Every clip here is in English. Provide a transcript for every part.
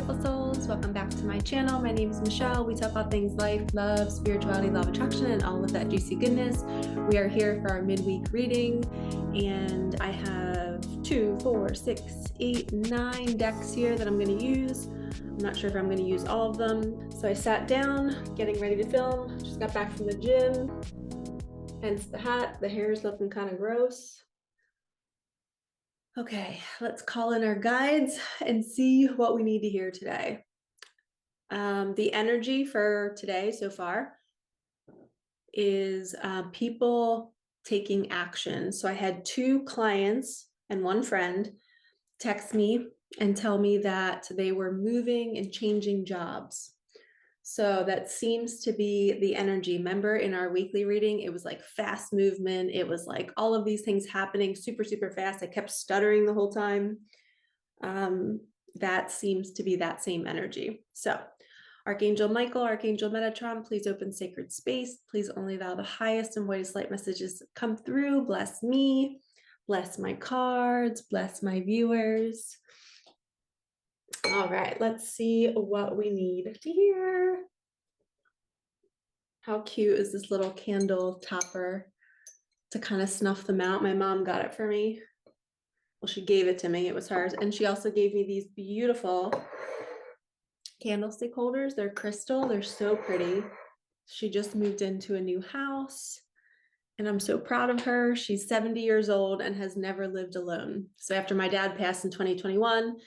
beautiful souls. Welcome back to my channel. My name is Michelle. We talk about things life, love, spirituality, law of attraction, and all of that juicy goodness. We are here for our midweek reading, and I have 2, 4, 6, 8, 9 decks here that I'm going to use. I'm not sure if I'm going to use all of them. So I sat down, getting ready to film. Just got back from the gym. Hence the hat. The hair is looking kind of gross. Okay, let's call in our guides and see what we need to hear today. The energy for today so far is people taking action. So I had 2 clients and 1 friend text me and tell me that they were moving and changing jobs. So that seems to be the energy. Remember in our weekly reading, it was like fast movement. It was like all of these things happening super, super fast. I kept stuttering the whole time. That seems to be that same energy. So Archangel Michael, Archangel Metatron, please open sacred space. Please only allow the highest and whitest light messages to come through. Bless me, bless my cards, bless my viewers. All right, let's see what we need to hear. How cute is this little candle topper to kind of snuff them out? My mom got it for me. Well, she gave it to me. It was hers. And she also gave me these beautiful candlestick holders. They're crystal. They're so pretty. She just moved into a new house, and I'm so proud of her. She's 70 years old and has never lived alone. So after my dad passed in 2021,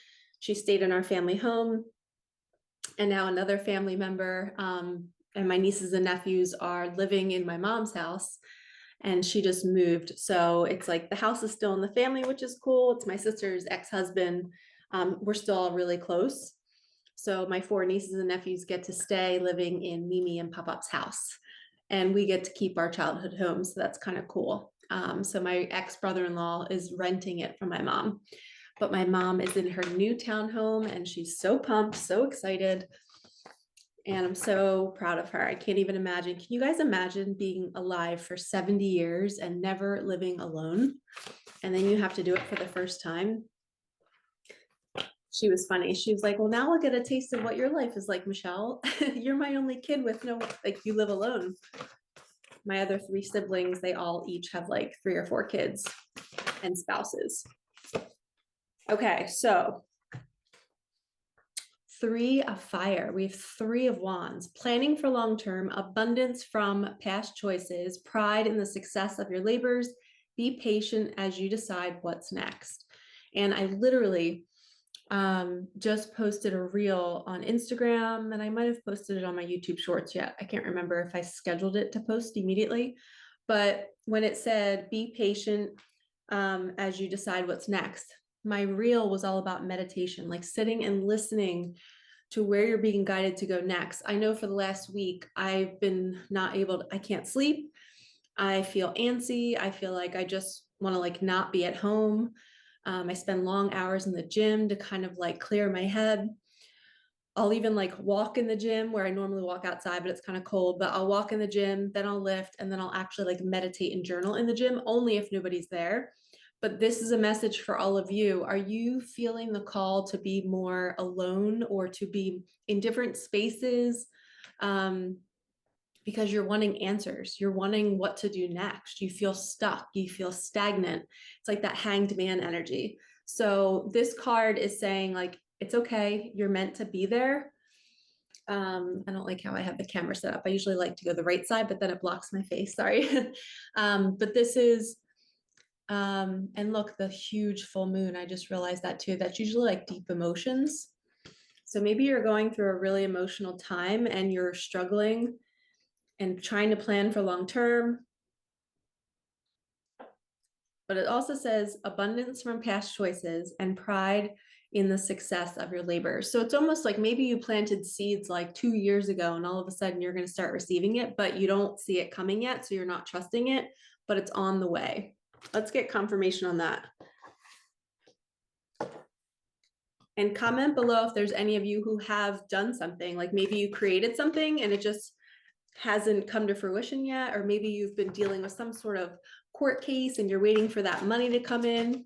she stayed in our family home. And now another family member and my nieces and nephews are living in my mom's house, and she just moved. So it's like the house is still in the family, which is cool. It's my sister's ex-husband. We're still all really close. So my 4 nieces and nephews get to stay living in Mimi and Pop-Up's house, and we get to keep our childhood home. So that's kind of cool. So my ex-brother-in-law is renting it from my mom, but my mom is in her new townhome and she's so pumped, so excited. And I'm so proud of her. I can't even imagine. Can you guys imagine being alive for 70 years and never living alone? And then you have to do it for the first time. She was funny. She was like, well, now I'll get a taste of what your life is like, Michelle. You're my only kid with no, like, you live alone. My other 3 siblings, they all each have like 3 or 4 kids and spouses. Okay, so 3 of fire. We have 3 of wands. Planning for long-term, abundance from past choices, pride in the success of your labors. Be patient as you decide what's next. And I literally just posted a reel on Instagram, and I might have posted it on my YouTube shorts yet. I can't remember if I scheduled it to post immediately, but when it said, be patient as you decide what's next, my reel was all about meditation, like sitting and listening to where you're being guided to go next. I know for the last week, I've been not able to, I can't sleep. I feel antsy. I feel like I just want to like not be at home. I spend long hours in the gym to kind of like clear my head. I'll even like walk in the gym where I normally walk outside, but it's kind of cold, but I'll walk in the gym, then I'll lift, and then I'll actually like meditate and journal in the gym, only if nobody's there. But this is a message for all of you. Are you feeling the call to be more alone or to be in different spaces? Because you're wanting answers. You're wanting what to do next. You feel stuck. You feel stagnant. It's like that hanged man energy. So this card is saying like, it's okay. You're meant to be there. I don't like how I have the camera set up. I usually like to go the right side, but then it blocks my face. Sorry. But this is, and look, the huge full moon. I just realized that too. That's usually like deep emotions. So maybe you're going through a really emotional time and you're struggling and trying to plan for long term. But it also says abundance from past choices and pride in the success of your labors. So it's almost like maybe you planted seeds like 2 years ago and all of a sudden you're going to start receiving it, but you don't see it coming yet. So you're not trusting it, but it's on the way. Let's get confirmation on that. And comment below if there's any of you who have done something, like maybe you created something and it just hasn't come to fruition yet, or maybe you've been dealing with some sort of court case and you're waiting for that money to come in.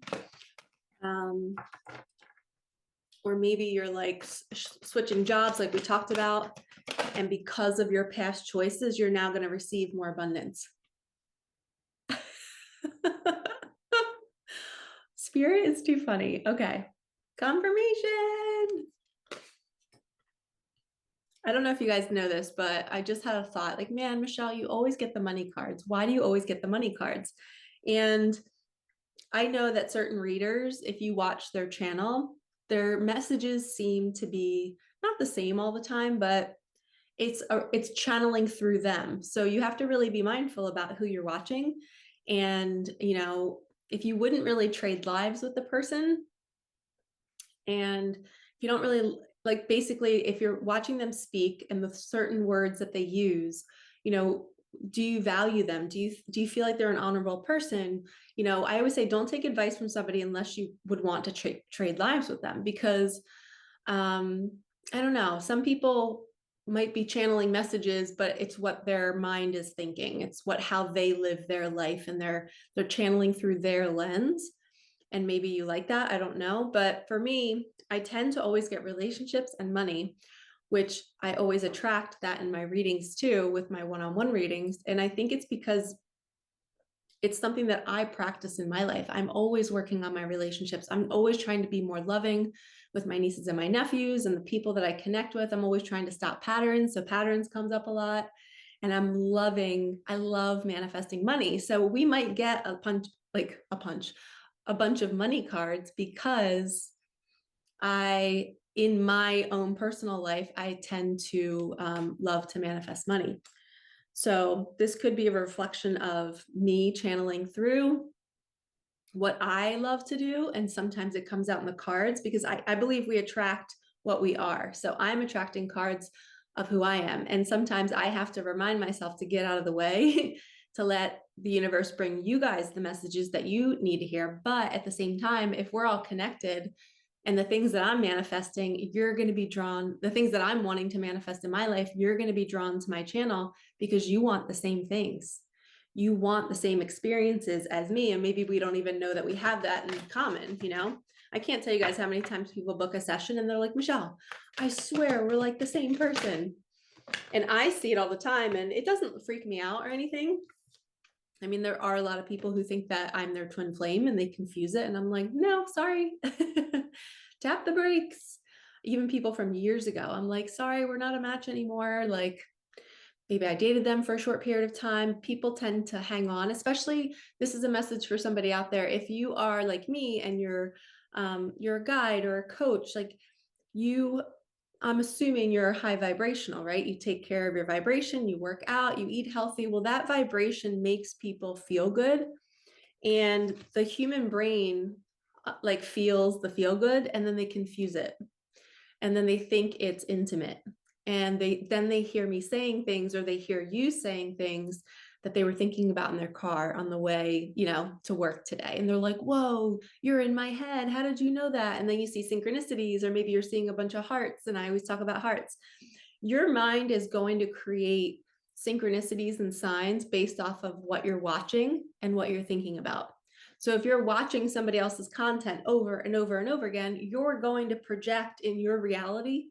or maybe you're like switching jobs like we talked about, and because of your past choices, you're now going to receive more abundance. Spirit is too funny. Okay. Confirmation. I don't know if you guys know this, but I just had a thought like, man, Michelle, you always get the money cards. Why do you always get the money cards? And I know that certain readers, if you watch their channel, their messages seem to be not the same all the time, but it's channeling through them. So you have to really be mindful about who you're watching. And, if you wouldn't really trade lives with the person, and if you don't really like, basically, if you're watching them speak and the certain words that they use, do you value them? Do you feel like they're an honorable person? I always say, don't take advice from somebody unless you would want to trade lives with them, because I don't know, some people might be channeling messages, but it's what their mind is thinking. It's how they live their life, and they're channeling through their lens. And maybe you like that, I don't know. But for me, I tend to always get relationships and money, which I always attract that in my readings too, with my one-on-one readings. And I think it's because it's something that I practice in my life. I'm always working on my relationships. I'm always trying to be more loving with my nieces and my nephews and the people that I connect with. I'm always trying to stop patterns. So patterns comes up a lot. And I love manifesting money. So we might get a bunch of money cards, because in my own personal life, I tend to love to manifest money. So this could be a reflection of me channeling through what I love to do. And sometimes it comes out in the cards, because I believe we attract what we are. So I'm attracting cards of who I am. And sometimes I have to remind myself to get out of the way to let the universe bring you guys the messages that you need to hear. But at the same time, if we're all connected, and the things that I'm manifesting, you're going to be drawn, the things that I'm wanting to manifest in my life, you're going to be drawn to my channel, because you want the same things. You want the same experiences as me. And maybe we don't even know that we have that in common. I can't tell you guys how many times people book a session and they're like, Michelle, I swear we're like the same person. And I see it all the time, and it doesn't freak me out or anything. I mean, there are a lot of people who think that I'm their twin flame, and they confuse it. And I'm like, no, sorry. Tap the brakes. Even people from years ago, I'm like, sorry, we're not a match anymore. Like, maybe I dated them for a short period of time. People tend to hang on, especially, this is a message for somebody out there. If you are like me and you're a guide or a coach, like I'm assuming you're high vibrational, right? You take care of your vibration, you work out, you eat healthy. Well, that vibration makes people feel good. And the human brain like feels the feel good, and then they confuse it. And then they think it's intimate. And they hear me saying things, or they hear you saying things that they were thinking about in their car on the way, to work today. And they're like, whoa, you're in my head. How did you know that? And then you see synchronicities, or maybe you're seeing a bunch of hearts. And I always talk about hearts. Your mind is going to create synchronicities and signs based off of what you're watching and what you're thinking about. So if you're watching somebody else's content over and over and over again, you're going to project in your reality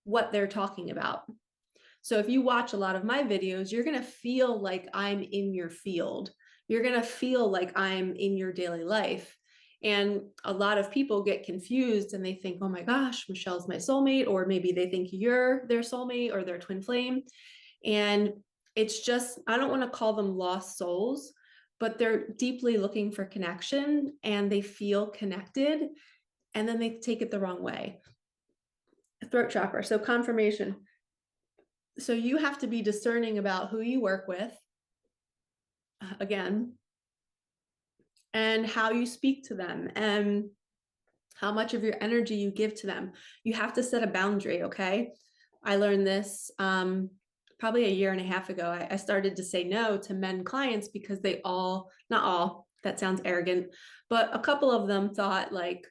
what they're talking about. So if you watch a lot of my videos, you're going to feel like I'm in your field. You're going to feel like I'm in your daily life. And a lot of people get confused, and they think, oh my gosh, Michelle's my soulmate, or maybe they think you're their soulmate or their twin flame. And it's just, I don't want to call them lost souls, but they're deeply looking for connection, and they feel connected, and then they take it the wrong way. Throat chakra. So confirmation. So you have to be discerning about who you work with, again, and how you speak to them, and how much of your energy you give to them. You have to set a boundary, okay? I learned this probably a year and a half ago. I started to say no to men clients, because they all, not all, that sounds arrogant, but a couple of them thought like,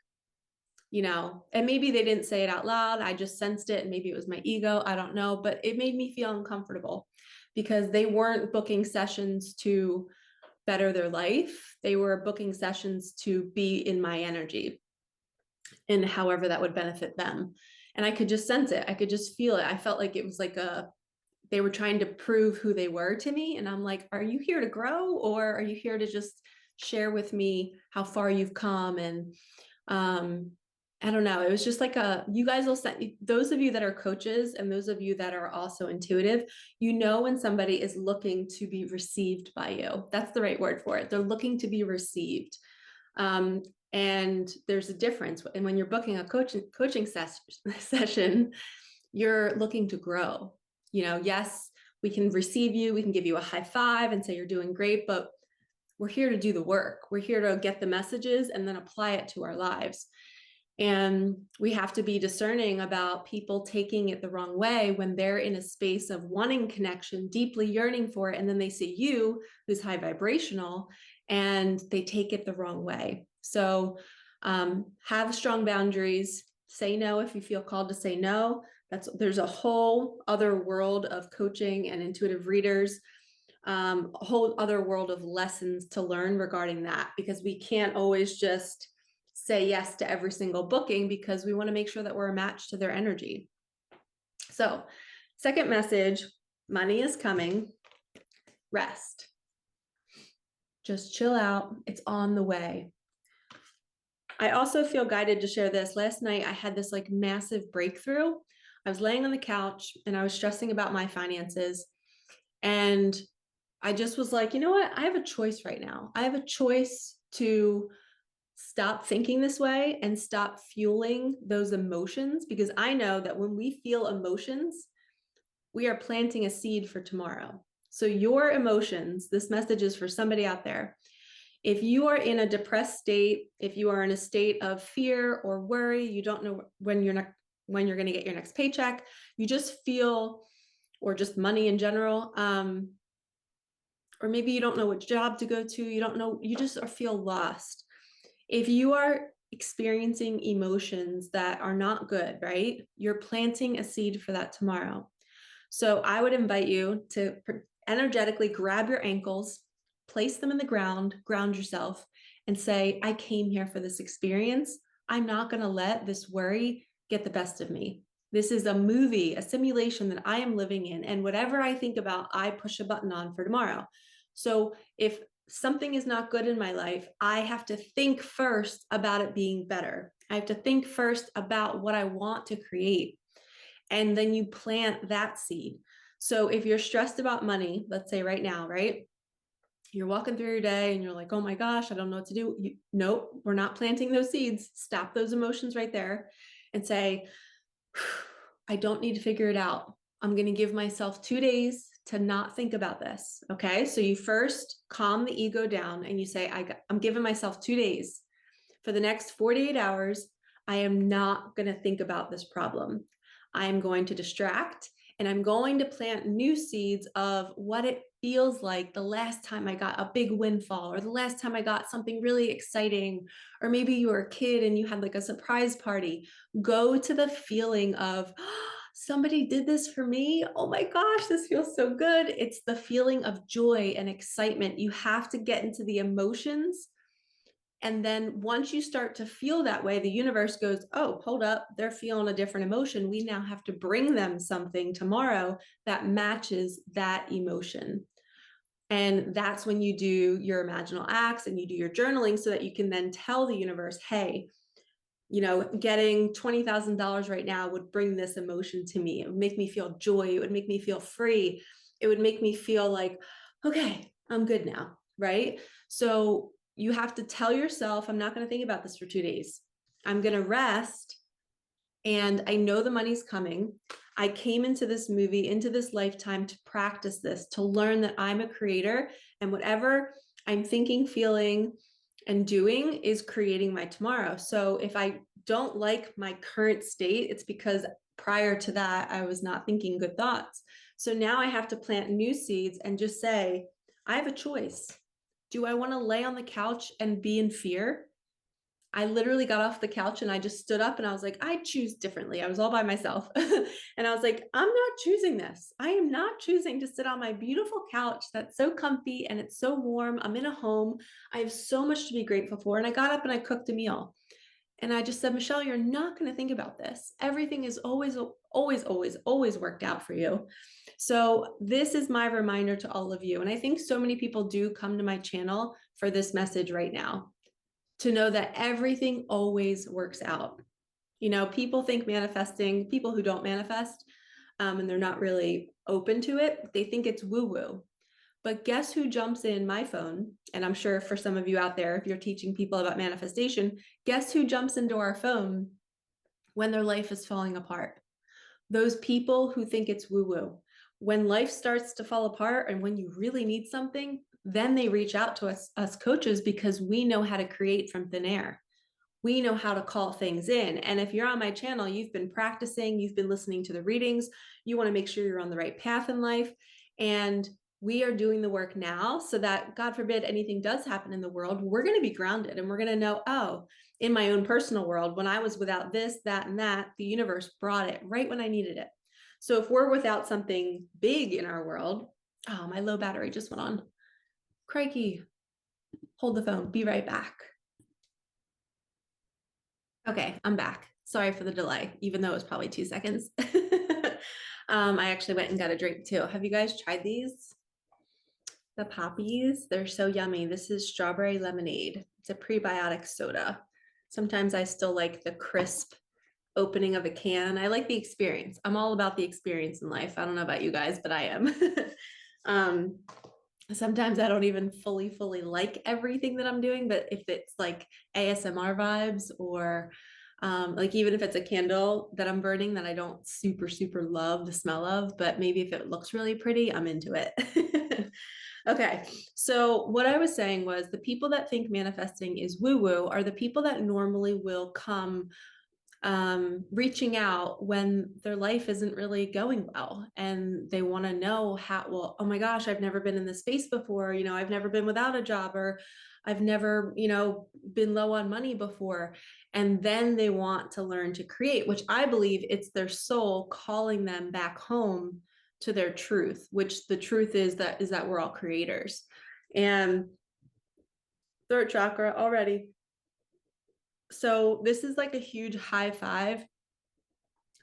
and maybe they didn't say it out loud. I just sensed it, and maybe it was my ego. I don't know, but it made me feel uncomfortable, because they weren't booking sessions to better their life. They were booking sessions to be in my energy. and however that would benefit them. And I could just sense it. I could just feel it. I felt like it was like they were trying to prove who they were to me. And I'm like, are you here to grow, or are you here to just share with me how far you've come? And I don't know. It was just like you guys will send, those of you that are coaches and those of you that are also intuitive, you know, when somebody is looking to be received by you. That's the right word for it. They're looking to be received. And there's a difference. And when you're booking a coaching session, you're looking to grow. You know, yes, we can receive you, we can give you a high five and say you're doing great, but we're here to do the work. We're here to get the messages and then apply it to our lives. And we have to be discerning about people taking it the wrong way when they're in a space of wanting connection, deeply yearning for it. And then they see you, who's high vibrational, and they take it the wrong way. So have strong boundaries. Say no if you feel called to say no. There's a whole other world of coaching and intuitive readers, a whole other world of lessons to learn regarding that, because we can't always just say yes to every single booking, because we want to make sure that we're a match to their energy. So, second message, money is coming. Rest. Just chill out. It's on the way. I also feel guided to share this. Last night, I had this like massive breakthrough. I was laying on the couch and I was stressing about my finances. And I just was like, you know what? I have a choice right now. I have a choice to stop thinking this way and stop fueling those emotions, because I know that when we feel emotions, we are planting a seed for tomorrow. So your emotions, this message is for somebody out there. If you are in a depressed state, if you are in a state of fear or worry, you don't know when you're going to get your next paycheck, you just feel, or just money in general, or maybe you don't know which job to go to, you don't know, you just feel lost. If you are experiencing emotions that are not good, right? You're planting a seed for that tomorrow. So I would invite you to energetically grab your ankles, place them in the ground yourself, and say, I came here for this experience. I'm not going to let this worry get the best of me. This is a movie, a simulation that I am living in. And whatever I think about, I push a button on for tomorrow. So if something is not good in my life, I have to think first about it being better. I have to think first about what I want to create. And then you plant that seed. So if you're stressed about money, let's say right now, right? You're walking through your day and you're like, oh my gosh, I don't know what to do. Nope, we're not planting those seeds. Stop those emotions right there and say, I don't need to figure it out. I'm going to give myself 2 days to not think about this. Okay. So you first calm the ego down and you say, I'm giving myself 2 days. For the next 48 hours, I am not going to think about this problem. I am going to distract, and I'm going to plant new seeds of what it feels like the last time I got a big windfall, or the last time I got something really exciting, or maybe you were a kid and you had like a surprise party. Go to the feeling of, oh, somebody did this for me. Oh my gosh, this feels so good. It's the feeling of joy and excitement. You have to get into the emotions. And then once you start to feel that way, the universe goes, oh, hold up, they're feeling a different emotion. We now have to bring them something tomorrow that matches that emotion. And that's when you do your imaginal acts and you do your journaling, so that you can then tell the universe, hey, you know, getting $20,000 right now would bring this emotion to me. It would make me feel joy. It would make me feel free. It would make me feel like, okay, I'm good now, right? So you have to tell yourself, I'm not going to think about this for 2 days. I'm going to rest. And I know the money's coming. I came into this movie, into this lifetime to practice this, to learn that I'm a creator, and whatever I'm thinking, feeling, and doing is creating my tomorrow. So if I don't like my current state, it's because prior to that, I was not thinking good thoughts. So now I have to plant new seeds and just say, I have a choice. Do I want to lay on the couch and be in fear? I literally got off the couch and I just stood up and I was like, I choose differently. I was all by myself. And I was like, I'm not choosing this. I am not choosing to sit on my beautiful couch that's so comfy and it's so warm. I'm in a home. I have so much to be grateful for. And I got up and I cooked a meal. And I just said, Michelle, you're not going to think about this. Everything is always, always, always, always worked out for you. So this is my reminder to all of you. And I think so many people do come to my channel for this message right now, to know that everything always works out. You know, people think manifesting, people who don't manifest, and they're not really open to it, they think it's woo-woo. But guess who jumps in my phone? And I'm sure for some of you out there, if you're teaching people about manifestation, guess who jumps into our phone when their life is falling apart? Those people who think it's woo-woo. When life starts to fall apart and when you really need something, then they reach out to us coaches, because we know how to create from thin air. We know how to call things in. And if you're on my channel, you've been practicing, you've been listening to the readings, you want to make sure you're on the right path in life. And we are doing the work now so that, God forbid, anything does happen in the world, we're going to be grounded and we're going to know, oh, in my own personal world, when I was without this, that, and that, the universe brought it right when I needed it. So if we're without something big in our world, oh, my low battery just went on. Crikey, hold the phone, be right back. Okay, I'm back. Sorry for the delay, even though it was probably 2 seconds. I actually went and got a drink too. Have you guys tried these? The poppies, they're so yummy. This is strawberry lemonade. It's a prebiotic soda. Sometimes I still like the crisp opening of a can. I like the experience. I'm all about the experience in life. I don't know about you guys, but I am. Sometimes I don't even fully like everything that I'm doing, but if it's like ASMR vibes, or like even if it's a candle that I'm burning that I don't super love the smell of, but maybe if it looks really pretty, I'm into it. Okay, so what I was saying was, the people that think manifesting is woo-woo are the people that normally will come reaching out when their life isn't really going well, and they want to know how, well, oh my gosh, I've never been in this space before, you know, I've never been without a job, or I've never, you know, been low on money before. And then they want to learn to create, which I believe it's their soul calling them back home to their truth, which the truth is that we're all creators. And third chakra already. So this is like a huge high five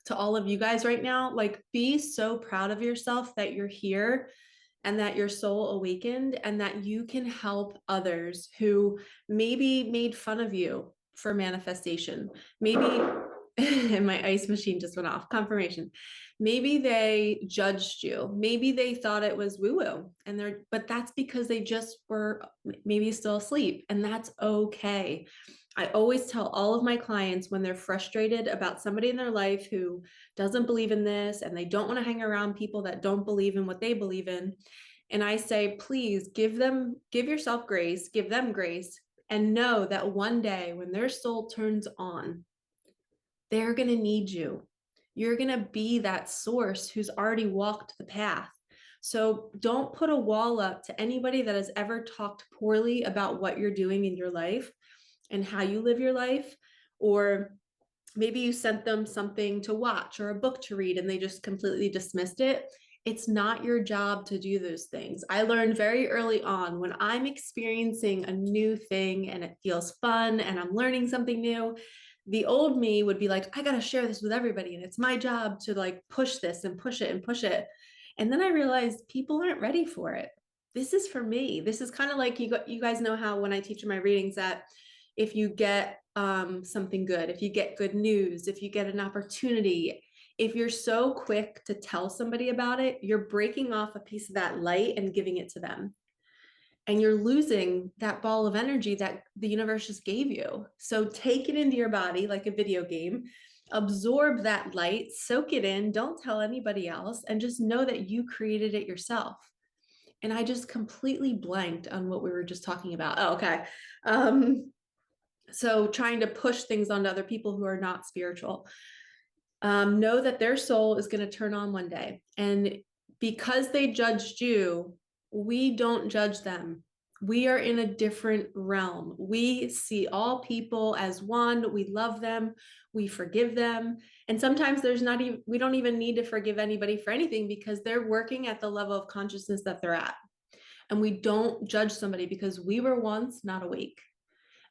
to all of you guys right now. Like, be so proud of yourself that you're here and that your soul awakened, and that you can help others who maybe made fun of you for manifestation. Maybe and my ice machine just went off. Confirmation. Maybe they judged you. Maybe they thought it was woo-woo, but that's because they just were maybe still asleep, and that's okay. I always tell all of my clients, when they're frustrated about somebody in their life who doesn't believe in this, and they don't want to hang around people that don't believe in what they believe in, and I say, please give yourself grace, give them grace, and know that one day when their soul turns on, they're going to need you. You're going to be that source who's already walked the path. So don't put a wall up to anybody that has ever talked poorly about what you're doing in your life and how you live your life. Or maybe you sent them something to watch or a book to read and they just completely dismissed it. It's not your job to do those things. I learned very early on, when I'm experiencing a new thing and it feels fun and I'm learning something new, the old me would be like, I got to share this with everybody, and it's my job to like push this and push it and push it. And then I realized people aren't ready for it. This is for me. This is kind of like, you guys know how when I teach in my readings that if you get something good, if you get good news, if you get an opportunity, if you're so quick to tell somebody about it, you're breaking off a piece of that light and giving it to them. And you're losing that ball of energy that the universe just gave you. So take it into your body like a video game, absorb that light, soak it in, don't tell anybody else, and just know that you created it yourself. And I just completely blanked on what we were just talking about. Oh, okay. So trying to push things onto other people who are not spiritual. Know that their soul is going to turn on one day. And because they judged you, we don't judge them. We are in a different realm. We see all people as one. We love them. We forgive them. And sometimes we don't even need to forgive anybody for anything, because they're working at the level of consciousness that they're at. And we don't judge somebody because we were once not awake.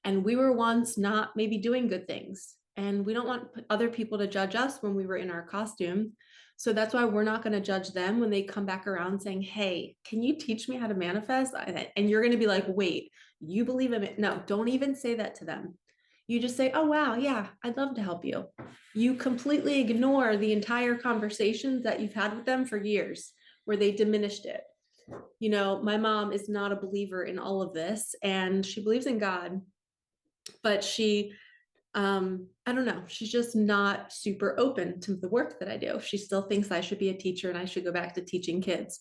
And we were once not maybe doing good things. And we don't want other people to judge us when we were in our costume. So that's why we're not going to judge them when they come back around saying, hey, can you teach me how to manifest? And you're going to be like, wait, you believe in it? No, don't even say that to them. You just say, oh, wow, yeah, I'd love to help you. You completely ignore the entire conversations that you've had with them for years where they diminished it. You know, my mom is not a believer in all of this, and she believes in God, but she I don't know, she's just not super open to the work that I do. She still thinks I should be a teacher and I should go back to teaching kids.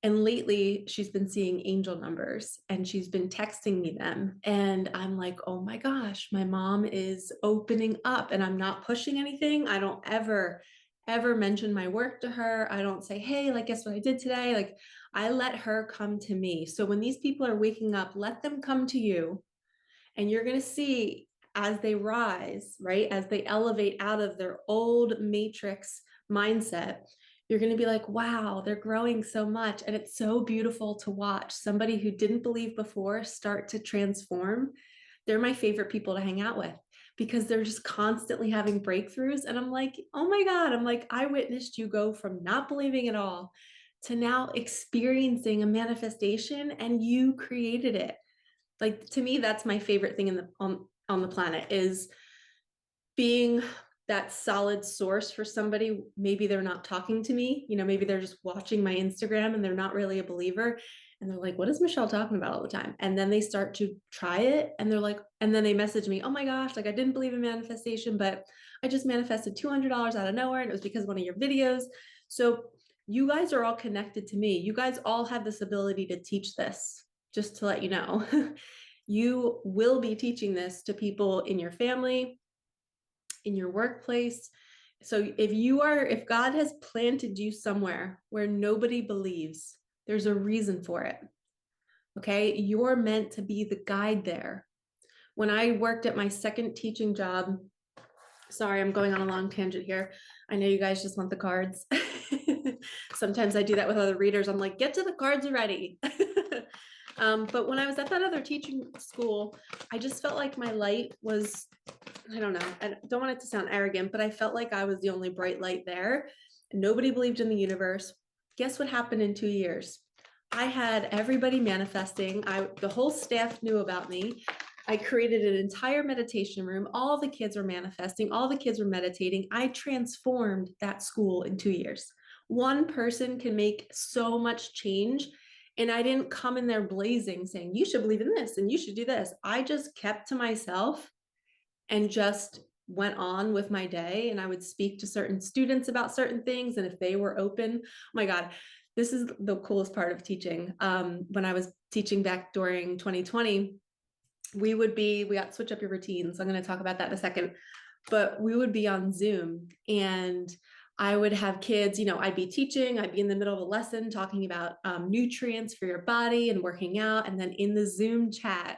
And lately she's been seeing angel numbers and she's been texting me them, and I'm like, oh my gosh, my mom is opening up. And I'm not pushing anything. I don't ever mention my work to her. I don't say, hey, like, guess what I did today? Like, I let her come to me. So when these people are waking up, let them come to you, and you're going to see as they rise, right? As they elevate out of their old matrix mindset, you're going to be like, wow, they're growing so much. And it's so beautiful to watch somebody who didn't believe before start to transform. They're my favorite people to hang out with because they're just constantly having breakthroughs. And I'm like, oh my God, I'm like, I witnessed you go from not believing at all to now experiencing a manifestation, and you created it. Like, to me, that's my favorite thing in the on the planet, is being that solid source for somebody. Maybe they're not talking to me, you know, maybe they're just watching my Instagram and they're not really a believer, and they're like, what is Michelle talking about all the time? And then they start to try it and they're like, and then they message me, oh my gosh, like, I didn't believe in manifestation, but I just manifested $200 out of nowhere, and it was because of one of your videos. So you guys are all connected to me. You guys all have this ability to teach this, just to let you know. You will be teaching this to people in your family, in your workplace. So if God has planted you somewhere where nobody believes, there's a reason for it. Okay. You're meant to be the guide there. When I worked at my second teaching job, sorry, I'm going on a long tangent here. I know you guys just want the cards. Sometimes I do that with other readers. I'm like, get to the cards already. But when I was at that other teaching school, I just felt like my light was, I don't know, I don't want it to sound arrogant, but I felt like I was the only bright light there. Nobody believed in the universe. Guess what happened in 2 years? I had everybody manifesting. The whole staff knew about me. I created an entire meditation room. All the kids were manifesting. All the kids were meditating. I transformed that school in 2 years. One person can make so much change. And I didn't come in there blazing saying, you should believe in this and you should do this. I just kept to myself and just went on with my day. And I would speak to certain students about certain things. And if they were open, oh my God, this is the coolest part of teaching. When I was teaching back during 2020, we got switch up your routines. I'm going to talk about that in a second, but we would be on Zoom, and I would have kids, you know, I'd be teaching, I'd be in the middle of a lesson talking about nutrients for your body and working out. And then in the Zoom chat,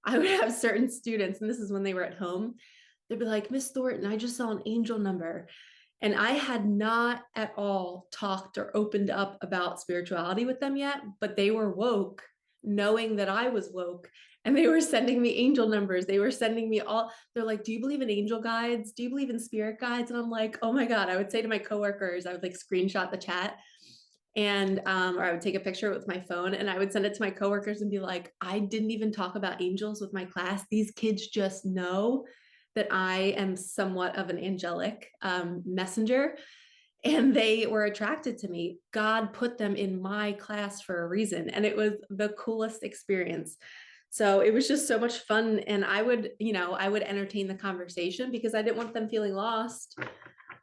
I would have certain students, and this is when they were at home, they'd be like, Miss Thornton, I just saw an angel number. And I had not at all talked or opened up about spirituality with them yet, but they were woke, knowing that I was woke. And they were sending me angel numbers. They were sending me they're like, do you believe in angel guides? Do you believe in spirit guides? And I'm like, oh my God. I would say to my coworkers, I would like screenshot the chat, and or I would take a picture with my phone and I would send it to my coworkers and be like, I didn't even talk about angels with my class. These kids just know that I am somewhat of an angelic messenger, and they were attracted to me. God put them in my class for a reason, and it was the coolest experience. So it was just so much fun. And I would entertain the conversation because I didn't want them feeling lost.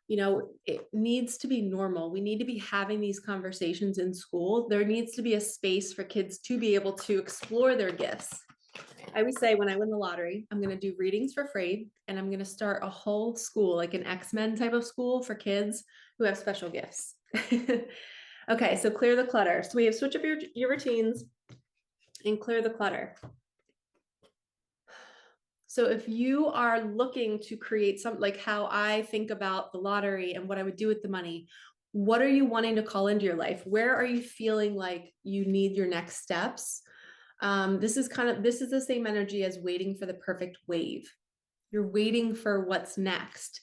You know, it needs to be normal. We need to be having these conversations in school. There needs to be a space for kids to be able to explore their gifts. I would say when I win the lottery, I'm going to do readings for free, and I'm going to start a whole school, like an X-Men type of school for kids who have special gifts. Okay, so clear the clutter. So we have switch up your routines and clear the clutter. So if you are looking to create something like how I think about the lottery and what I would do with the money, what are you wanting to call into your life? Where are you feeling like you need your next steps? This is the same energy as waiting for the perfect wave. You're waiting for what's next,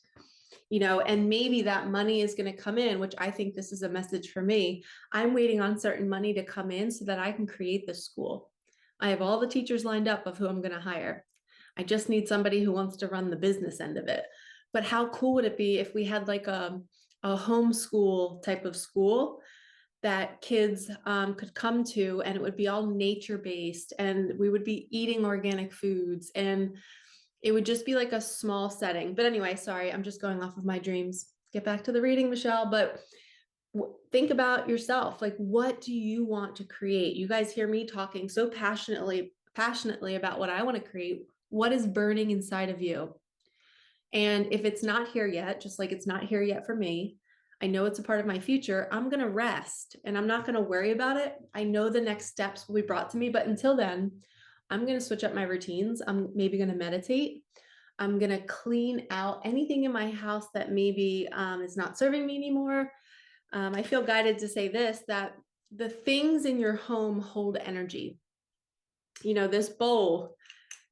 and maybe that money is going to come in, which I think this is a message for me. I'm waiting on certain money to come in so that I can create this school. I have all the teachers lined up of who I'm going to hire. I just need somebody who wants to run the business end of it. But how cool would it be if we had like a homeschool type of school that kids could come to, and it would be all nature based, and we would be eating organic foods, and it would just be like a small setting. But anyway, sorry, I'm just going off of my dreams. Get back to the reading, Michelle. But think about yourself. Like, what do you want to create? You guys hear me talking so passionately about what I want to create. What is burning inside of you? And if it's not here yet, just like it's not here yet for me, I know it's a part of my future. I'm going to rest and I'm not going to worry about it. I know the next steps will be brought to me. But until then, I'm going to switch up my routines. I'm maybe going to meditate. I'm going to clean out anything in my house that maybe is not serving me anymore. I feel guided to say this, that the things in your home hold energy. This bowl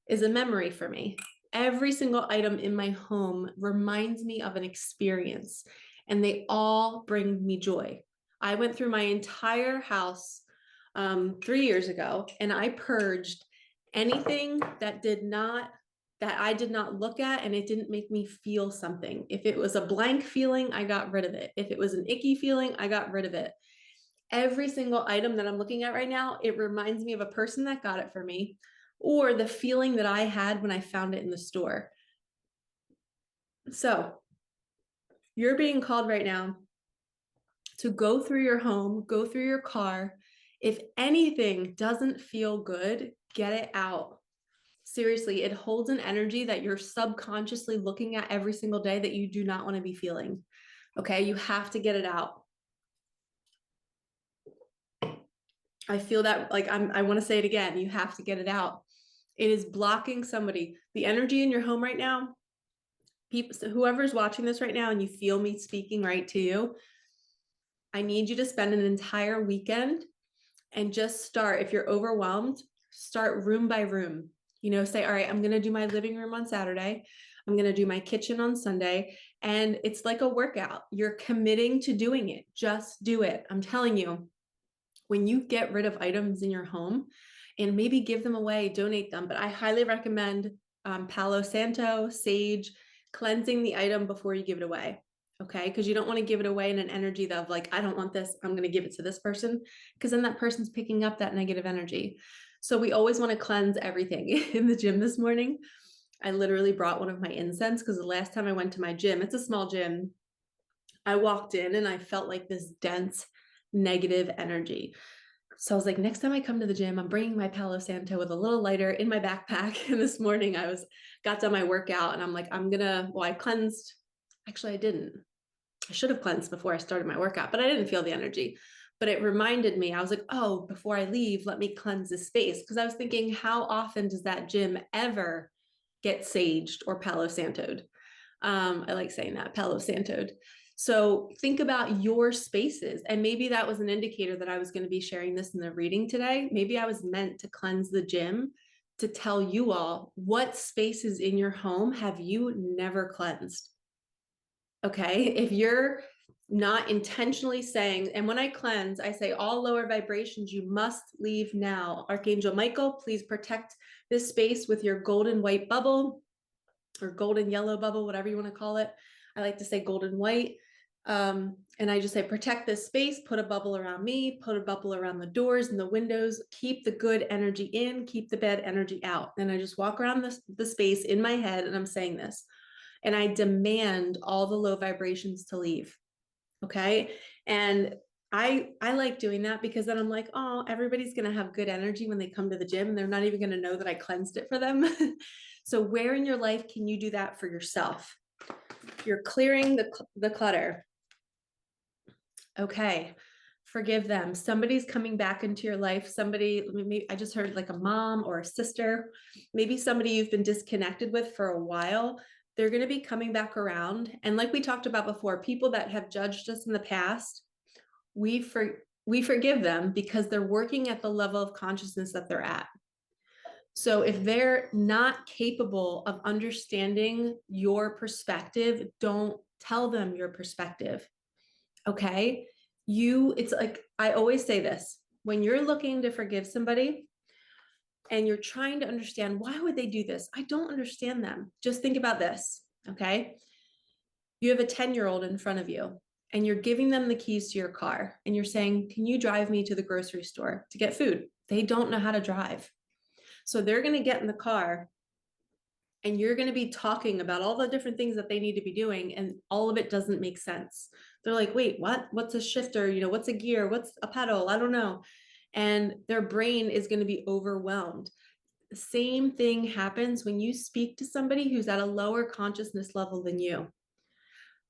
is a memory for me. Every single item in my home reminds me of an experience, and they all bring me joy. I went through my entire house 3 years ago, and I purged anything that I did not look at, and it didn't make me feel something. If it was a blank feeling, I got rid of it. If it was an icky feeling, I got rid of it. Every single item that I'm looking at right now, it reminds me of a person that got it for me, or the feeling that I had when I found it in the store. So you're being called right now to go through your home, go through your car. If anything doesn't feel good, get it out. Seriously, it holds an energy that you're subconsciously looking at every single day that you do not want to be feeling. Okay, you have to get it out. I feel that, like, I want to say it again. You have to get it out. It is blocking somebody. The energy in your home right now, people, so whoever's watching this right now and you feel me speaking right to you, I need you to spend an entire weekend and just start. If you're overwhelmed, start room by room. Say, all right, I'm going to do my living room on Saturday. I'm going to do my kitchen on Sunday. And it's like a workout. You're committing to doing it. Just do it. I'm telling you, when you get rid of items in your home and maybe give them away, donate them. But I highly recommend Palo Santo, sage, cleansing the item before you give it away. Okay, because you don't want to give it away in an energy of like, I don't want this, I'm going to give it to this person, because then that person's picking up that negative energy. So we always want to cleanse everything. In the gym this morning, I literally brought one of my incense, because the last time I went to my gym, it's a small gym, I walked in and I felt like this dense negative energy. So I was like, next time I come to the gym, I'm bringing my Palo Santo with a little lighter in my backpack. And this morning got done my workout and I'm like, I cleansed. Actually, I didn't. I should have cleansed before I started my workout, but I didn't feel the energy. But it reminded me, I was like, oh, before I leave, let me cleanse this space. Because I was thinking, how often does that gym ever get saged or Palo Santoed? I like saying that, Palo Santoed. So think about your spaces. And maybe that was an indicator that I was going to be sharing this in the reading today. Maybe I was meant to cleanse the gym to tell you all what spaces in your home have you never cleansed. Okay. If you're not intentionally saying, and when I cleanse, I say all lower vibrations, you must leave now. Archangel Michael, please protect this space with your golden white bubble or golden yellow bubble, whatever you want to call it. I like to say golden white. And I just say, protect this space, put a bubble around me, put a bubble around the doors and the windows, keep the good energy in, keep the bad energy out. And I just walk around the space in my head and I'm saying this, and I demand all the low vibrations to leave. Okay. And I like doing that because then I'm like, oh, everybody's going to have good energy when they come to the gym and they're not even going to know that I cleansed it for them. So where in your life can you do that for yourself? You're clearing the clutter. Okay. Forgive them. Somebody's coming back into your life. Maybe I just heard like a mom or a sister, maybe somebody you've been disconnected with for a while. They're going to be coming back around. And like we talked about before, people that have judged us in the past, we forgive them because they're working at the level of consciousness that they're at. So if they're not capable of understanding your perspective, don't tell them your perspective. Okay. It's like, I always say this, when you're looking to forgive somebody and you're trying to understand, why would they do this? I don't understand them. Just think about this. Okay. You have a 10-year-old in front of you and you're giving them the keys to your car and you're saying, can you drive me to the grocery store to get food? They don't know how to drive. So they're going to get in the car and you're going to be talking about all the different things that they need to be doing. And all of it doesn't make sense. They're like, wait, what? What's a shifter? What's a gear? What's a pedal? I don't know. And their brain is going to be overwhelmed. The same thing happens when you speak to somebody who's at a lower consciousness level than you.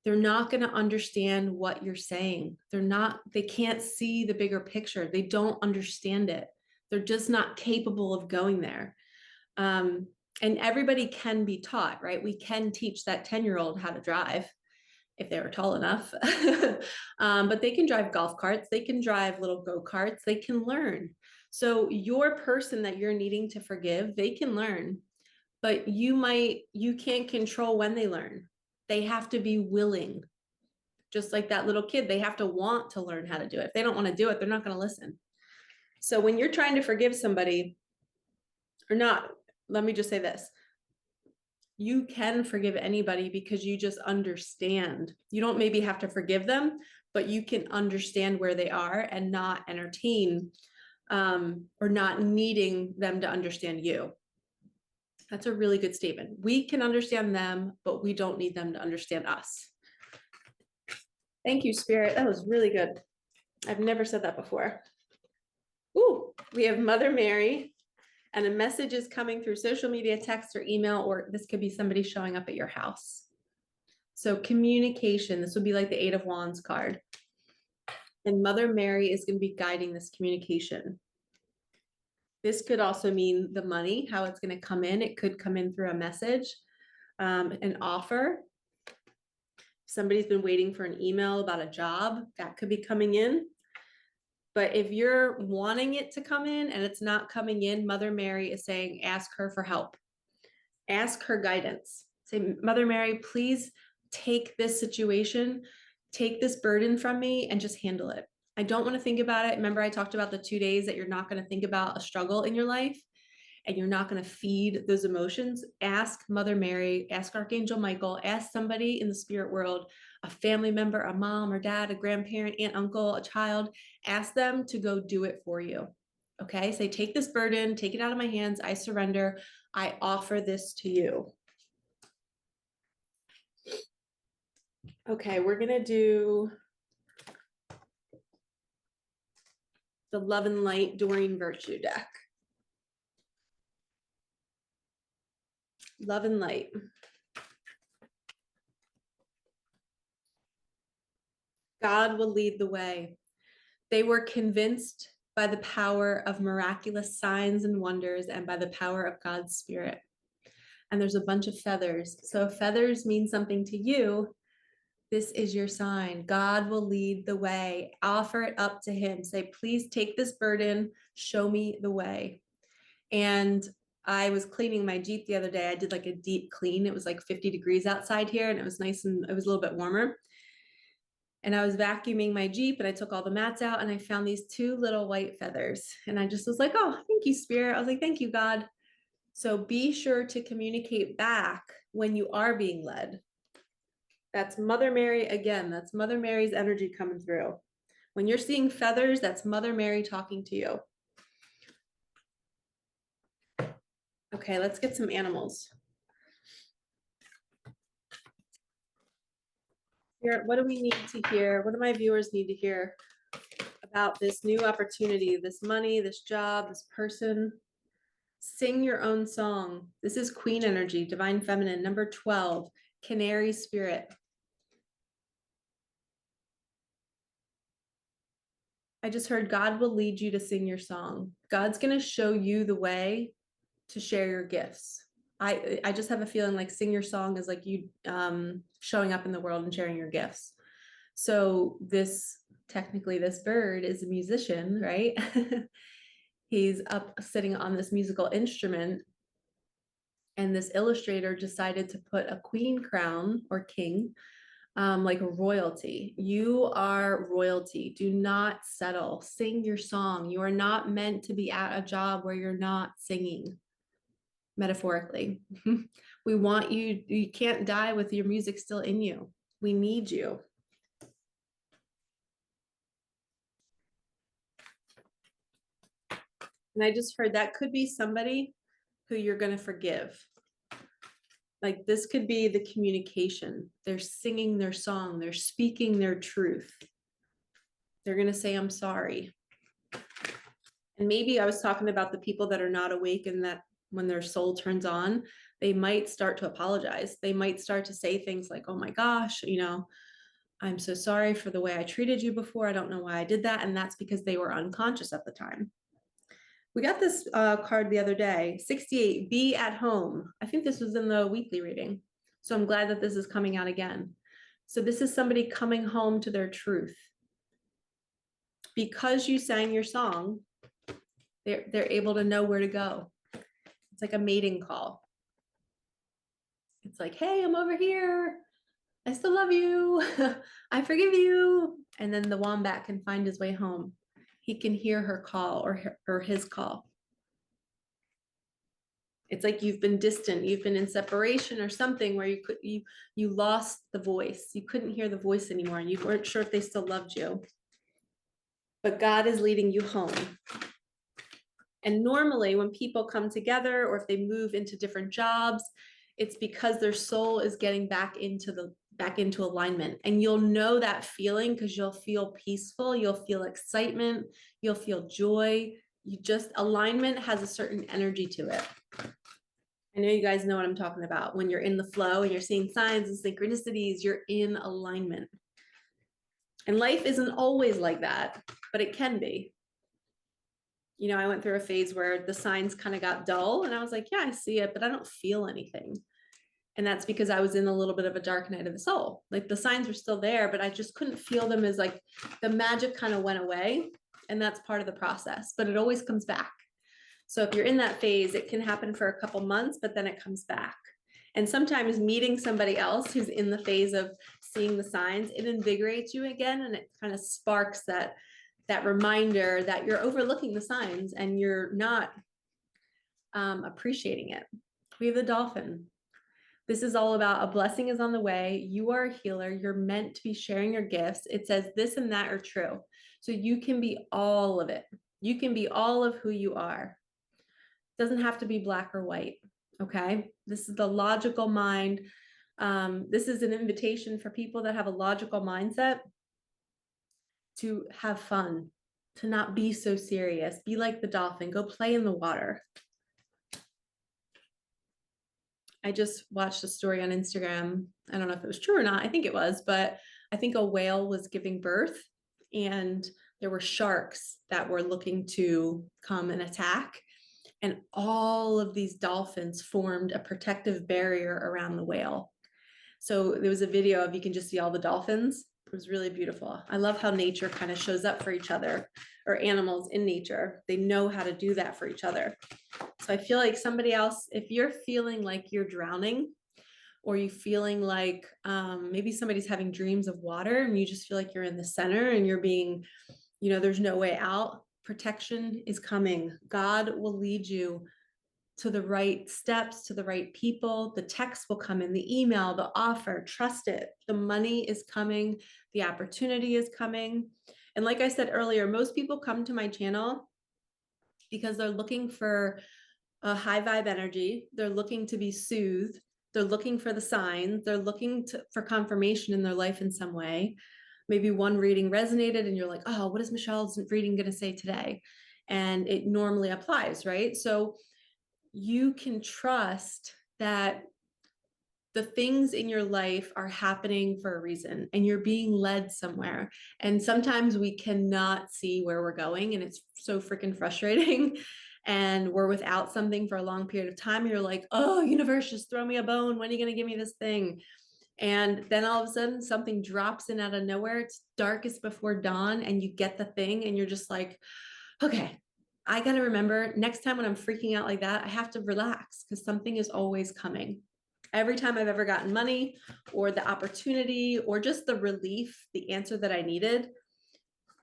They're not going to understand what you're saying. They can't see the bigger picture. They don't understand it. They're just not capable of going there. And everybody can be taught, right? We can teach that 10-year-old how to drive if they were tall enough. But they can drive golf carts. They can drive little go-karts. They can learn. So your person that you're needing to forgive, they can learn, but you can't control when they learn. They have to be willing. Just like that little kid, they have to want to learn how to do it. If they don't want to do it, they're not going to listen. So when you're trying to forgive somebody or not, let me just say this. You can forgive anybody because you just understand. You don't maybe have to forgive them, but you can understand where they are and not entertain or not needing them to understand you. That's a really good statement. We can understand them, but we don't need them to understand us. Thank you, Spirit. That was really good. I've never said that before. Ooh, we have Mother Mary, and a message is coming through social media, text, or email, or this could be somebody showing up at your house. So communication, this would be like the Eight of Wands card. And Mother Mary is going to be guiding this communication. This could also mean the money, how it's going to come in. It could come in through a message, an offer. Somebody's been waiting for an email about a job that could be coming in. But if you're wanting it to come in and it's not coming in, Mother Mary is saying, ask her for help. Ask her guidance. Say, Mother Mary, please take this situation, take this burden from me and just handle it. I don't want to think about it. Remember, I talked about the 2 days that you're not going to think about a struggle in your life and you're not going to feed those emotions. Ask Mother Mary, ask Archangel Michael, ask somebody in the spirit world, a family member, a mom or dad, a grandparent, aunt, uncle, a child, ask them to go do it for you. Okay, say, take this burden, take it out of my hands. I surrender. I offer this to you. Okay, we're going to do the Love and Light Doreen Virtue deck. Love and Light. God will lead the way. They were convinced by the power of miraculous signs and wonders and by the power of God's Spirit. And there's a bunch of feathers. So if feathers mean something to you, this is your sign. God will lead the way. Offer it up to him. Say, please take this burden. Show me the way. And I was cleaning my Jeep the other day. I did like a deep clean. It was like 50 degrees outside here and it was nice and it was a little bit warmer. And I was vacuuming my Jeep and I took all the mats out and I found these 2 little white feathers. And I just was like, oh, thank you, Spirit. I was like, thank you, God. So be sure to communicate back when you are being led. That's Mother Mary again. That's Mother Mary's energy coming through. When you're seeing feathers, that's Mother Mary talking to you. Okay, let's get some animals. Here, what do we need to hear? What do my viewers need to hear about this new opportunity, this money, this job, this person? Sing your own song. This is Queen energy, Divine Feminine, number 12, Canary Spirit. I just heard God will lead you to sing your song. God's going to show you the way to share your gifts. I just have a feeling like sing your song is like you showing up in the world and sharing your gifts. So this technically this bird is a musician, right? He's up sitting on this musical instrument, and this illustrator decided to put a queen crown or king, like a royalty. You are royalty. Do not settle. Sing your song. You are not meant to be at a job where you're not singing, metaphorically. We want you, you can't die with your music still in you. We need you. And I just heard that could be somebody who you're going to forgive. Like this could be the communication. They're singing their song, they're speaking their truth. They're going to say, I'm sorry. And maybe I was talking about the people that are not awake, and that when their soul turns on, they might start to apologize. They might start to say things like, oh my gosh, I'm so sorry for the way I treated you before. I don't know why I did that. And that's because they were unconscious at the time. We got this card the other day, 68, be at home. I think this was in the weekly reading. So I'm glad that this is coming out again. So this is somebody coming home to their truth. Because you sang your song, they're able to know where to go. It's like a mating call. It's like, hey, I'm over here. I still love you. I forgive you. And then the wombat can find his way home. He can hear her call or his call. It's like you've been distant, you've been in separation or something where you lost the voice. You couldn't hear the voice anymore, and you weren't sure if they still loved you. But God is leading you home. And normally when people come together, or if they move into different jobs, it's because their soul is getting back into alignment. And you'll know that feeling because you'll feel peaceful, you'll feel excitement, you'll feel joy. Alignment has a certain energy to it. I know you guys know what I'm talking about. When you're in the flow and you're seeing signs and synchronicities, you're in alignment. And life isn't always like that, but it can be. I went through a phase where the signs kind of got dull, and I was like, yeah, I see it, but I don't feel anything. And that's because I was in a little bit of a dark night of the soul. Like the signs were still there, but I just couldn't feel them, as like the magic kind of went away. And that's part of the process, but it always comes back. So if you're in that phase, it can happen for a couple months, but then it comes back. And sometimes meeting somebody else who's in the phase of seeing the signs, it invigorates you again, and it kind of sparks that reminder that you're overlooking the signs and you're not appreciating it. We have the dolphin. This is all about a blessing is on the way. You are a healer. You're meant to be sharing your gifts. It says this and that are true. So you can be all of it. You can be all of who you are. It doesn't have to be black or white. Okay. This is the logical mind. This is an invitation for people that have a logical mindset to have fun, to not be so serious. Be like the dolphin. Go play in the water. I just watched a story on Instagram. I don't know if it was true or not. I think it was, but I think a whale was giving birth, and there were sharks that were looking to come and attack. And all of these dolphins formed a protective barrier around the whale. So there was a video of, you can just see all the dolphins. It was really beautiful. I love how nature kind of shows up for each other, or animals in nature. They know how to do that for each other. So I feel like somebody else, if you're feeling like you're drowning, or you feeling like maybe somebody's having dreams of water and you just feel like you're in the center and you're being, there's no way out, protection is coming. God will lead you to the right steps, to the right people. The text will come in, the email, the offer, trust it. The money is coming, the opportunity is coming. And like I said earlier, most people come to my channel because they're looking for a high vibe energy. They're looking to be soothed. They're looking for the signs. They're looking for confirmation in their life in some way. Maybe one reading resonated and you're like, oh, what is Michelle's reading going to say today? And it normally applies, right? So you can trust that the things in your life are happening for a reason, and you're being led somewhere. And sometimes we cannot see where we're going, and it's so freaking frustrating. And we're without something for a long period of time. You're like, oh, universe, just throw me a bone. When are you going to give me this thing? And then all of a sudden something drops in out of nowhere. It's darkest before dawn and you get the thing and you're just like, okay, I got to remember next time when I'm freaking out like that, I have to relax because something is always coming. Every time I've ever gotten money or the opportunity or just the relief, the answer that I needed,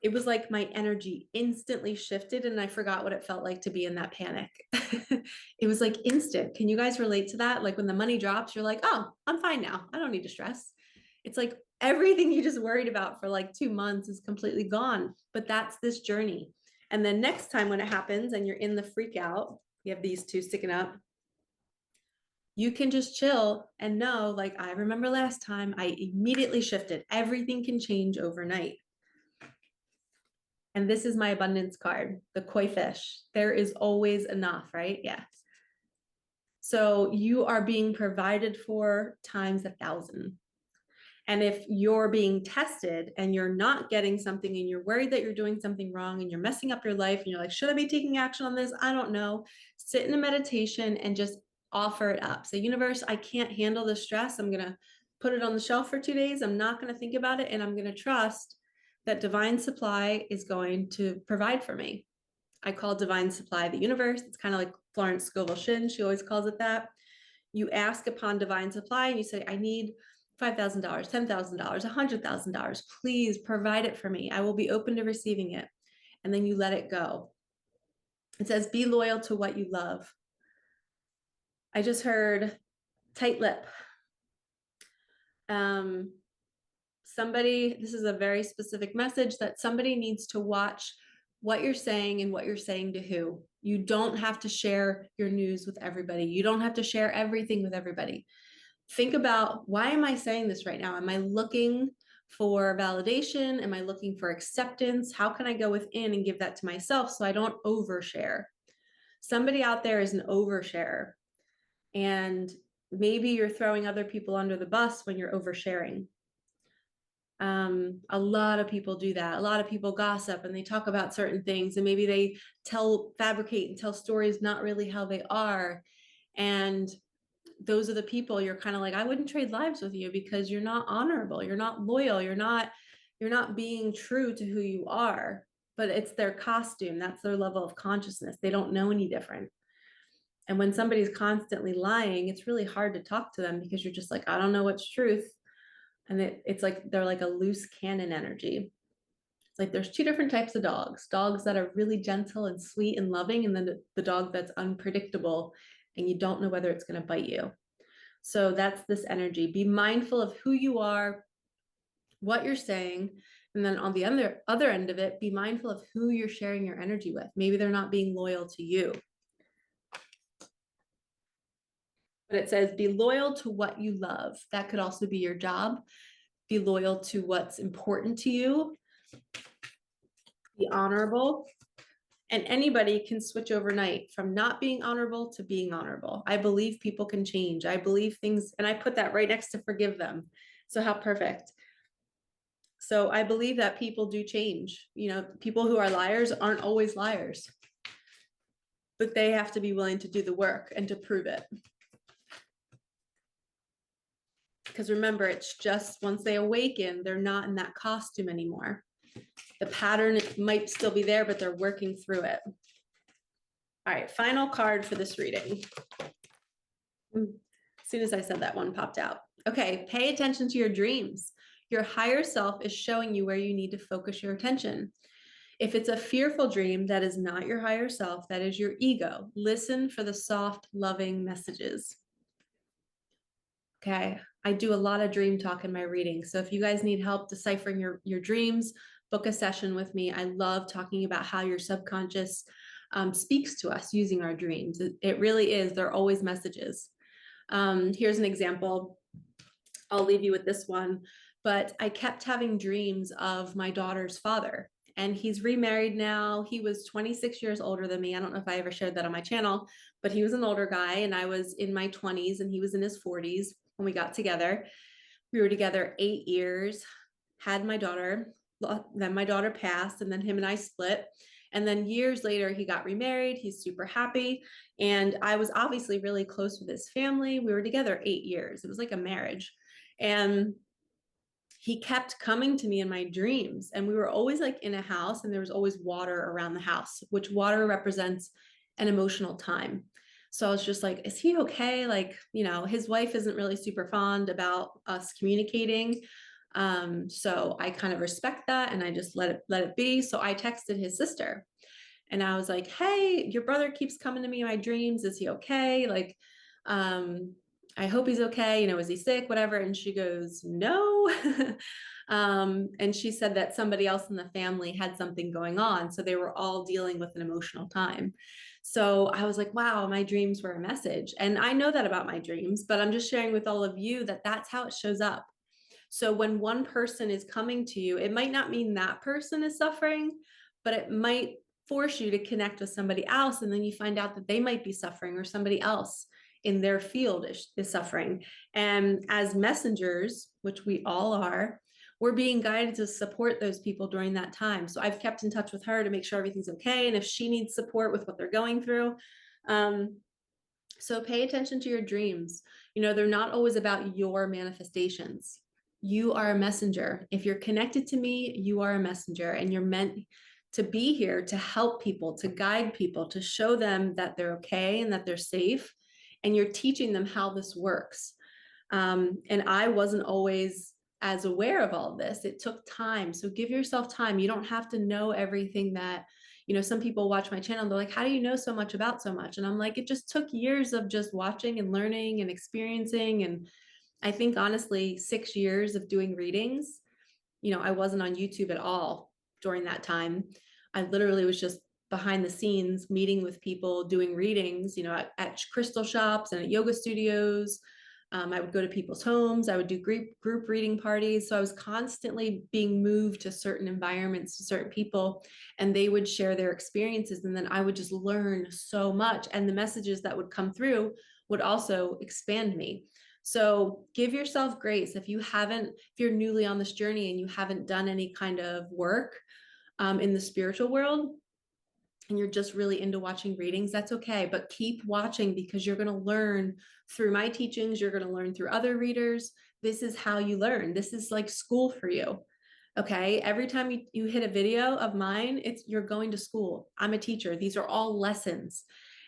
it was like my energy instantly shifted and I forgot what it felt like to be in that panic. It was like instant. Can you guys relate to that? Like when the money drops, you're like, oh, I'm fine now. I don't need to stress. It's like everything you just worried about for like 2 months is completely gone. But that's this journey. And then next time when it happens and you're in the freak out, you have these two sticking up, you can just chill and know, like, I remember last time I immediately shifted. Everything can change overnight. And this is my abundance card, the koi fish. There is always enough, right? Yeah. So you are being provided for times 1,000. And if you're being tested and you're not getting something and you're worried that you're doing something wrong and you're messing up your life and you're like, should I be taking action on this? I don't know. Sit in a meditation and just offer it up. Say, universe, I can't handle the stress. I'm going to put it on the shelf for 2 days. I'm not going to think about it. And I'm going to trust that divine supply is going to provide for me. I call divine supply the universe. It's kind of like Florence Scovel Shinn. She always calls it that. You ask upon divine supply and you say, I need $5,000, $10,000, $100,000. Please provide it for me. I will be open to receiving it. And then you let it go. It says, be loyal to what you love. I just heard tight lip. Somebody, this is a very specific message that somebody needs to watch what you're saying and what you're saying to who. You don't have to share your news with everybody. You don't have to share everything with everybody. Think about, why am I saying this right now? Am I looking for validation? Am I looking for acceptance? How can I go within and give that to myself so I don't overshare? Somebody out there is an oversharer. And maybe you're throwing other people under the bus when you're oversharing. A lot of people do that. A lot of people gossip and they talk about certain things and maybe they fabricate and tell stories not really how they are. And those are the people you're kind of like, I wouldn't trade lives with you because you're not honorable. You're not loyal. You're not being true to who you are, but it's their costume. That's their level of consciousness. They don't know any different. And when somebody's constantly lying, it's really hard to talk to them because you're just like, I don't know what's truth. And it's like they're like a loose cannon energy. It's like there's two different types of dogs that are really gentle and sweet and loving, and then the dog that's unpredictable and you don't know whether it's going to bite you. So that's this energy. Be mindful of who you are, what you're saying, and then on the other end of it, be mindful of who you're sharing your energy with. Maybe they're not being loyal to you. But it says be loyal to what you love. That could also be your job. Be loyal to what's important to you. Be honorable. And anybody can switch overnight from not being honorable to being honorable. I believe people can change. I believe things, and I put that right next to forgive them. So how perfect. So I believe that people do change. You know, people who are liars aren't always liars, but they have to be willing to do the work and to prove it. Because remember, it's just once they awaken, they're not in that costume anymore. The pattern might still be there, but they're working through it. All right, final card for this reading. As soon as I said that, one popped out. Okay, pay attention to your dreams. Your higher self is showing you where you need to focus your attention. If it's a fearful dream, that is not your higher self, that is your ego. Listen for the soft, loving messages. Okay, I do a lot of dream talk in my reading. So if you guys need help deciphering your dreams, book a session with me. I love talking about how your subconscious speaks to us using our dreams. It really is. They're always messages. Here's an example. I'll leave you with this one. But I kept having dreams of my daughter's father. And he's remarried now. He was 26 years older than me. I don't know if I ever shared that on my channel, but he was an older guy and I was in my 20s and he was in his 40s when we got together. We were together 8 years, had my daughter, then my daughter passed, and then him and I split. And then years later, he got remarried. He's super happy. And I was obviously really close with his family. We were together 8 years. It was like a marriage. And he kept coming to me in my dreams, and we were always like in a house, and there was always water around the house, which water represents an emotional time. So I was just like, is he okay? Like, his wife isn't really super fond about us communicating. So I kind of respect that, and I just let it be. So I texted his sister, and I was like, hey, your brother keeps coming to me in my dreams. Is he okay? Like, I hope he's okay. Is he sick? Whatever. And she goes, no. And she said that somebody else in the family had something going on. So they were all dealing with an emotional time. So I was like, wow, my dreams were a message. And I know that about my dreams, but I'm just sharing with all of you that that's how it shows up. So when one person is coming to you, it might not mean that person is suffering, but it might force you to connect with somebody else. And then you find out that they might be suffering, or somebody else in their field is suffering. And as messengers, which we all are, we're being guided to support those people during that time. So I've kept in touch with her to make sure everything's okay. And if she needs support with what they're going through, so pay attention to your dreams. They're not always about your manifestations. You are a messenger. If you're connected to me, you are a messenger, and you're meant to be here to help people, to guide people, to show them that they're okay and that they're safe. And you're teaching them how this works. And I wasn't always as aware of all of this. It took time. So give yourself time. You don't have to know everything that, some people watch my channel. They're like, how do you know so much about so much? And I'm like, it just took years of just watching and learning and experiencing. And I think honestly, 6 years of doing readings. I wasn't on YouTube at all during that time. I literally was just behind the scenes, meeting with people, doing readings, at crystal shops and at yoga studios. I would go to people's homes. I would do group reading parties. So I was constantly being moved to certain environments, to certain people, and they would share their experiences. And then I would just learn so much. And the messages that would come through would also expand me. So give yourself grace. If you're newly on this journey and you haven't done any kind of work in the spiritual world, and you're just really into watching readings, that's okay. But keep watching, because you're going to learn through my teachings. You're going to learn through other readers. This is how you learn. This is like school for you. Okay. Every time you hit a video of mine, you're going to school. I'm a teacher. These are all lessons.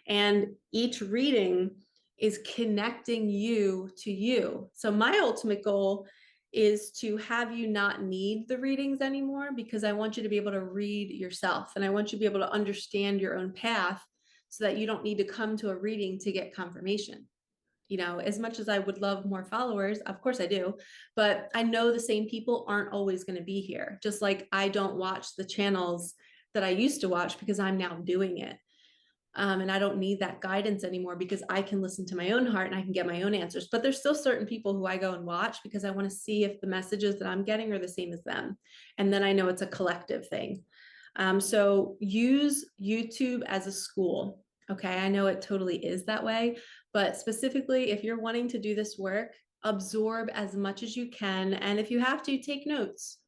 And each reading is connecting you to you. So my ultimate goal is to have you not need the readings anymore, because I want you to be able to read yourself, and I want you to be able to understand your own path, so that you don't need to come to a reading to get confirmation. As much as I would love more followers, of course I do, but I know the same people aren't always going to be here. Just like I don't watch the channels that I used to watch, because I'm now doing it. And I don't need that guidance anymore, because I can listen to my own heart and I can get my own answers. But there's still certain people who I go and watch, because I want to see if the messages that I'm getting are the same as them. And then I know it's a collective thing. So use YouTube as a school. Okay. I know it totally is that way, but specifically, if you're wanting to do this work, absorb as much as you can. And if you have to, take notes.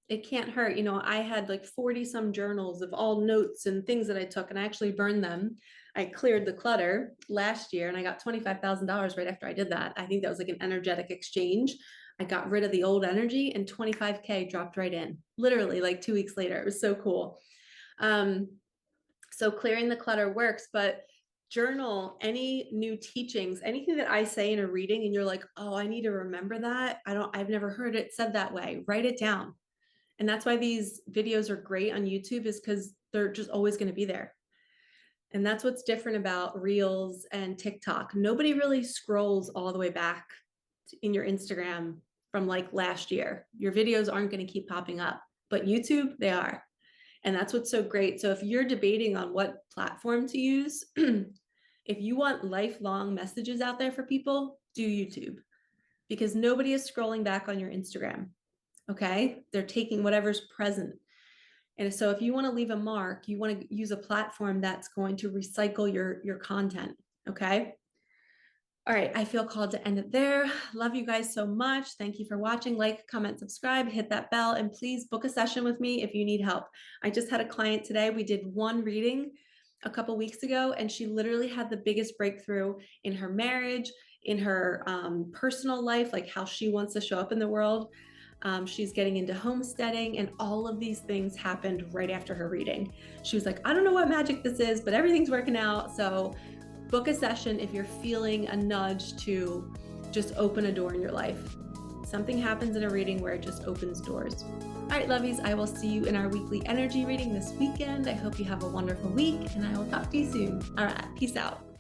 It can't hurt. I had like 40 some journals of all notes and things that I took, and I actually burned them. I cleared the clutter last year, and I got $25,000 right after I did that. I think that was like an energetic exchange. I got rid of the old energy, and 25K dropped right in, literally like 2 weeks later. It was so cool. So clearing the clutter works, but journal any new teachings, anything that I say in a reading, and you're like, oh, I need to remember that. I've never heard it said that way. Write it down. And that's why these videos are great on YouTube, is because they're just always going to be there. And that's what's different about Reels and TikTok. Nobody really scrolls all the way back in your Instagram from like last year. Your videos aren't going to keep popping up, but YouTube, they are. And that's what's so great. So if you're debating on what platform to use, if you want lifelong messages out there for people, do YouTube, because nobody is scrolling back on your Instagram. Okay. They're taking whatever's present. And so if you want to leave a mark, you want to use a platform that's going to recycle your content. Okay. All right. I feel called to end it there. Love you guys so much. Thank you for watching. Like, comment, subscribe, hit that bell, and please book a session with me if you need help. I just had a client today. We did one reading a couple weeks ago, and she literally had the biggest breakthrough in her marriage, in her personal life, like how she wants to show up in the world. She's getting into homesteading, and all of these things happened right after her reading. She was like, I don't know what magic this is, but everything's working out. So book a session if you're feeling a nudge to just open a door in your life. Something happens in a reading where it just opens doors. All right, lovies, I will see you in our weekly energy reading this weekend. I hope you have a wonderful week, and I will talk to you soon. All right, peace out.